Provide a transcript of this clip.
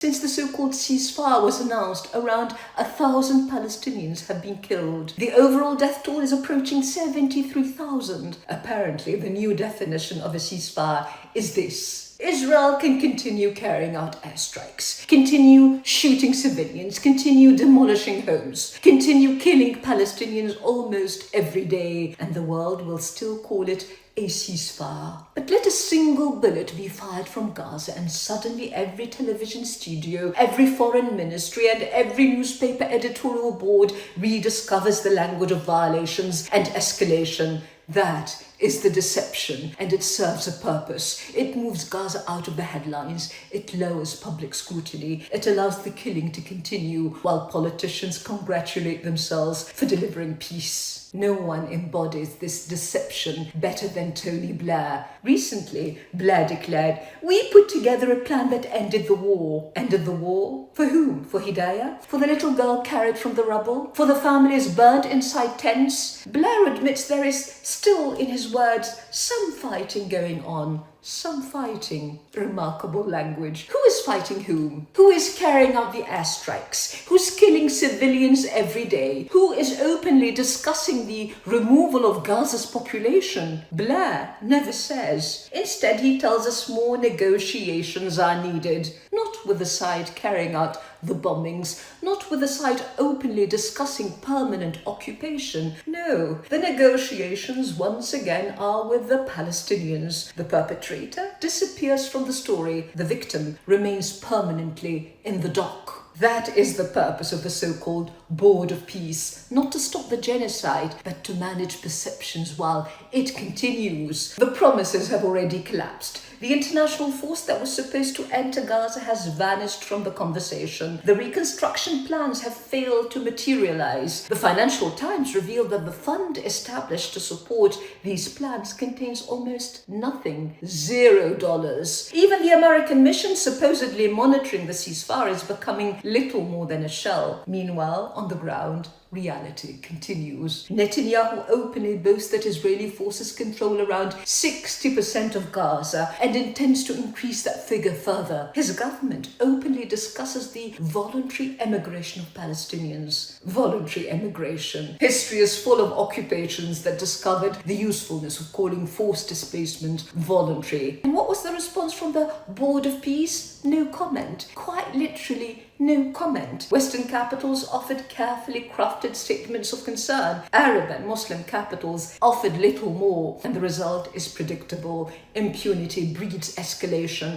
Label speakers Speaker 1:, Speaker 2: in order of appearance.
Speaker 1: Since the so-called ceasefire was announced, around 1,000 Palestinians have been killed. The overall death toll is approaching 73,000. Apparently, the new definition of a ceasefire is this: Israel can continue carrying out airstrikes, continue shooting civilians, continue demolishing homes, continue killing Palestinians almost every day, and the world will still call it a ceasefire. But let a single bullet be fired from Gaza and suddenly every television studio, every foreign ministry and every newspaper editorial board rediscovers the language of violations and escalation. That is the deception, and it serves a purpose. It moves Gaza out of the headlines. It lowers public scrutiny. It allows the killing to continue while politicians congratulate themselves for delivering peace. No one embodies this deception better than Tony Blair. Recently, Blair declared, "We put together a plan that ended the war." Ended the war? For whom? For Hidayah? For the little girl carried from the rubble? For the families burnt inside tents? Blair admits there is still, in his words, some fighting going on. Some fighting. Remarkable language. Who is fighting whom? Who is carrying out the airstrikes? Who's killing civilians every day? Who is openly discussing the removal of Gaza's population? Blair never says. Instead, he tells us more negotiations are needed. Not with the side carrying out the bombings, not with the side openly discussing permanent occupation. No, the negotiations once again are with the Palestinians. The perpetrator disappears from the story. The victim remains permanently in the dock. That is the purpose of the so-called Board of Peace, not to stop the genocide, but to manage perceptions while it continues. The promises have already collapsed. The international force that was supposed to enter Gaza has vanished from the conversation. The reconstruction plans have failed to materialize. The Financial Times revealed that the fund established to support these plans contains almost nothing. $0. Even the American mission supposedly monitoring the ceasefire is becoming little more than a shell. Meanwhile, on the ground, reality continues. Netanyahu openly boasts that Israeli forces control around 60% of Gaza and intends to increase that figure further. His government openly discusses the voluntary emigration of Palestinians. Voluntary emigration. History is full of occupations that discovered the usefulness of calling forced displacement voluntary. And what was the response from the Board of Peace? No comment. Quite literally, no comment. Western capitals offered carefully crafted statements of concern. Arab and Muslim capitals offered little more, and the result is predictable. Impunity breeds escalation.